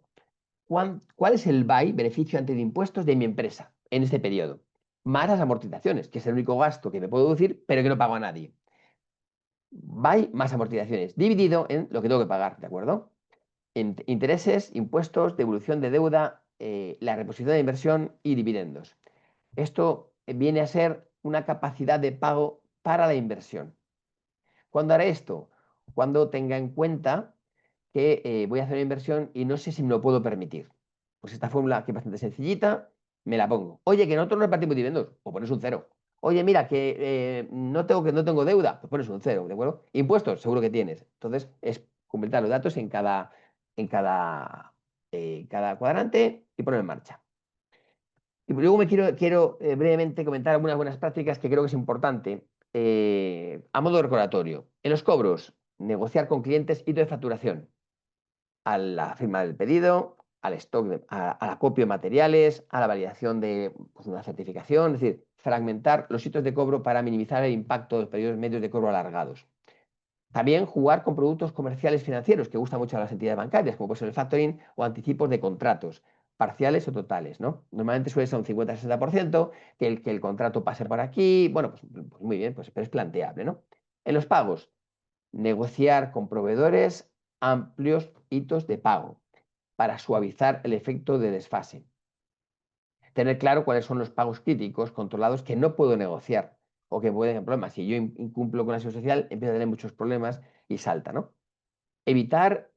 ¿Cuál es el BAI, beneficio antes de impuestos, de mi empresa en este periodo? Más las amortizaciones, que es el único gasto que me puedo deducir, pero que no pago a nadie. BAI más amortizaciones, dividido en lo que tengo que pagar, ¿de acuerdo? Intereses, impuestos, devolución de deuda, la reposición de inversión y dividendos. Esto viene a ser una capacidad de pago para la inversión. ¿Cuándo haré esto? Cuando tenga en cuenta que voy a hacer una inversión y no sé si me lo puedo permitir. Pues esta fórmula, que es bastante sencillita, me la pongo. Oye, que nosotros no repartimos dividendos, o pones un cero. Oye, mira, que no tengo deuda, pues pones un cero, ¿de acuerdo? Impuestos, seguro que tienes. Entonces, es completar los datos en cada cuadrante y poner en marcha. Y luego quiero brevemente comentar algunas buenas prácticas que creo que es importante a modo recordatorio. En los cobros, negociar con clientes hitos de facturación a la firma del pedido, al stock, a la copia de materiales, a la validación de una certificación, es decir, fragmentar los hitos de cobro para minimizar el impacto de los periodos medios de cobro alargados. También jugar con productos comerciales financieros que gustan mucho a las entidades bancarias, como puede ser el factoring o anticipos de contratos, parciales o totales, ¿no? Normalmente suele ser un 50-60%, que el contrato pase por aquí, bueno, pues muy bien, pues, pero es planteable, ¿no? En los pagos, negociar con proveedores amplios hitos de pago para suavizar el efecto de desfase. Tener claro cuáles son los pagos críticos controlados que no puedo negociar o que pueden tener problemas. Si yo incumplo con la seguridad social, empiezo a tener muchos problemas y salta, ¿no? Evitar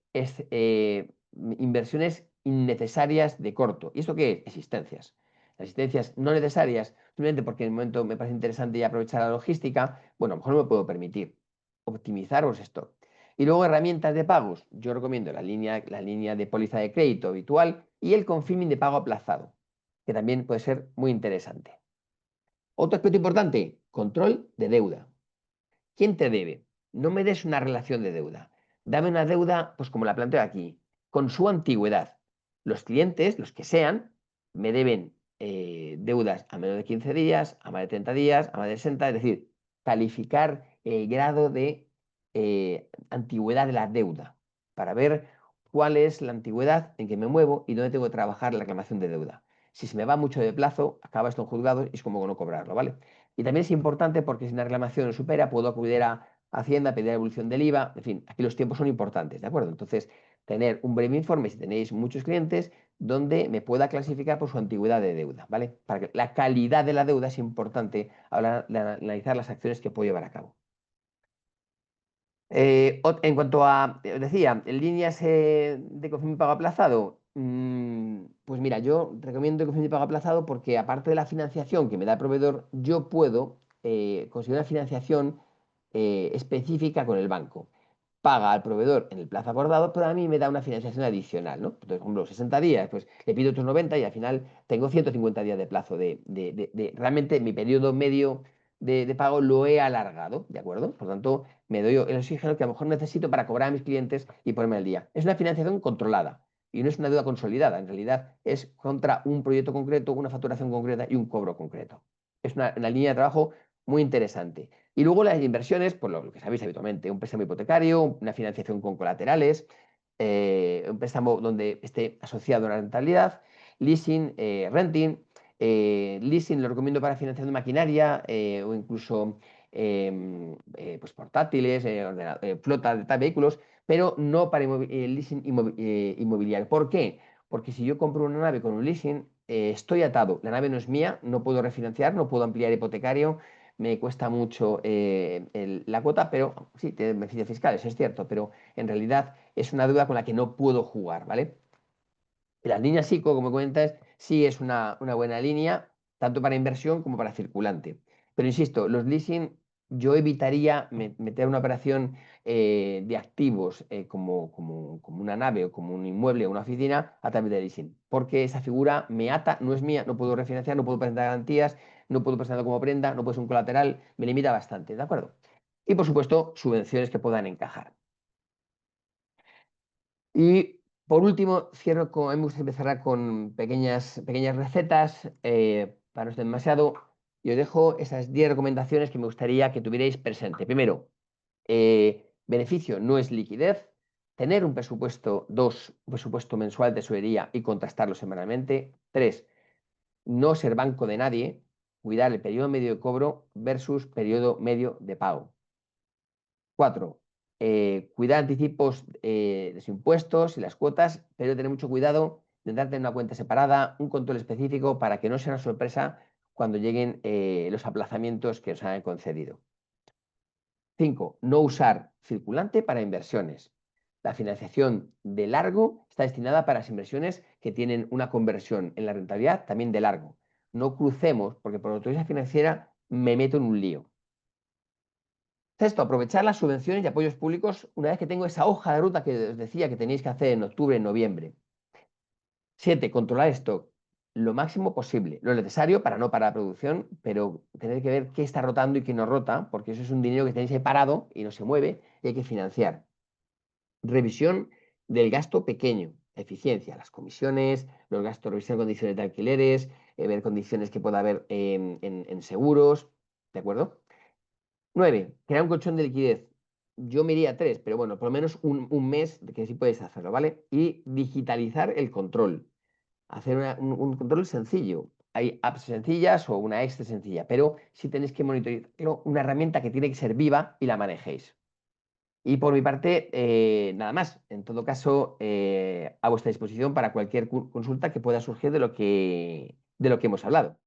inversiones innecesarias de corto. ¿Y esto qué es? Existencias. Existencias no necesarias, simplemente porque en el momento me parece interesante y aprovechar la logística, bueno, a lo mejor no me puedo permitir. Optimizar los stock. Y luego herramientas de pagos. Yo recomiendo la línea de póliza de crédito habitual y el confirming de pago aplazado, que también puede ser muy interesante. Otro aspecto importante, control de deuda. ¿Quién te debe? No me des una relación de deuda. Dame una deuda, pues como la planteo aquí, con su antigüedad. Los clientes, los que sean, me deben deudas a menos de 15 días, a más de 30 días, a más de 60, es decir, calificar el grado de antigüedad de la deuda para ver cuál es la antigüedad en que me muevo y dónde tengo que trabajar la reclamación de deuda. Si se me va mucho de plazo, acaba esto en juzgados y es como no cobrarlo, ¿vale? Y también es importante porque si una reclamación no supera, puedo acudir a Hacienda, pedir la evolución del IVA, en fin, aquí los tiempos son importantes, ¿de acuerdo? Entonces, tener un breve informe si tenéis muchos clientes donde me pueda clasificar por su antigüedad de deuda, ¿vale? Para que la calidad de la deuda es importante a la hora de analizar las acciones que puedo llevar a cabo. En cuanto a, decía, en líneas de confirming y pago aplazado, pues mira, yo recomiendo el confirming y pago aplazado porque aparte de la financiación que me da el proveedor, yo puedo conseguir una financiación específica con el banco. Paga al proveedor en el plazo acordado, pero a mí me da una financiación adicional, ¿no? Entonces, por ejemplo, 60 días, pues le pido otros 90 y al final tengo 150 días de plazo realmente mi periodo medio de pago lo he alargado, ¿de acuerdo? Por lo tanto, me doy el oxígeno que a lo mejor necesito para cobrar a mis clientes y ponerme al día. Es una financiación controlada y no es una deuda consolidada. En realidad es contra un proyecto concreto, una facturación concreta y un cobro concreto. Es una línea de trabajo muy interesante. Y luego las inversiones, pues lo que sabéis habitualmente, un préstamo hipotecario, una financiación con colaterales, un préstamo donde esté asociado a una rentabilidad, leasing, renting. Leasing lo recomiendo para financiación de maquinaria o incluso pues portátiles, flota de vehículos, pero no para leasing inmobiliario. ¿Por qué? Porque si yo compro una nave con un leasing, estoy atado. La nave no es mía, no puedo refinanciar, no puedo ampliar hipotecario, me cuesta mucho la cuota, pero sí, tiene beneficios fiscales, es cierto, pero en realidad es una deuda con la que no puedo jugar, ¿vale? Las líneas ICO, como comentas, sí es una buena línea, tanto para inversión como para circulante. Pero insisto, los leasing, yo evitaría meter una operación de activos como una nave o como un inmueble o una oficina a través de leasing, porque esa figura me ata, no es mía, no puedo refinanciar, no puedo presentar garantías, no puedo presentar como prenda, no puedo ser un colateral, me limita bastante, ¿de acuerdo? Y por supuesto, subvenciones que puedan encajar. Y por último, cierro con, a mí me gusta empezar con pequeñas recetas para no ser demasiado. Y os dejo esas 10 recomendaciones que me gustaría que tuvierais presente. Primero, beneficio no es liquidez. Tener un presupuesto, un presupuesto mensual de tesorería y contrastarlo semanalmente. 3, no ser banco de nadie. Cuidar el periodo medio de cobro versus periodo medio de pago. 4, cuidar anticipos de los impuestos y las cuotas, pero tener mucho cuidado de darte una cuenta separada, un control específico para que no sea una sorpresa cuando lleguen los aplazamientos que os han concedido. 5, no usar circulante para inversiones. La financiación de largo está destinada para las inversiones que tienen una conversión en la rentabilidad también de largo. No crucemos, porque por autoridad financiera me meto en un lío. Sexto, aprovechar las subvenciones y apoyos públicos una vez que tengo esa hoja de ruta que os decía que tenéis que hacer en octubre, en noviembre. 7, controlar stock lo máximo posible, lo necesario para no parar la producción, pero tener que ver qué está rotando y qué no rota, porque eso es un dinero que tenéis ahí parado y no se mueve y hay que financiar. Revisión del gasto pequeño, eficiencia, las comisiones, los gastos, revisión de condiciones de alquileres, ver condiciones que pueda haber en seguros, ¿de acuerdo? 9, crear un colchón de liquidez. Yo me iría a 3, pero bueno, por lo menos un mes que sí puedes hacerlo, ¿vale? Y digitalizar el control. Hacer un control sencillo. Hay apps sencillas o una Excel sencilla, pero si tenéis que monitorizarlo, una herramienta que tiene que ser viva y la manejéis. Y por mi parte, nada más. En todo caso, a vuestra disposición para cualquier consulta que pueda surgir de lo que hemos hablado.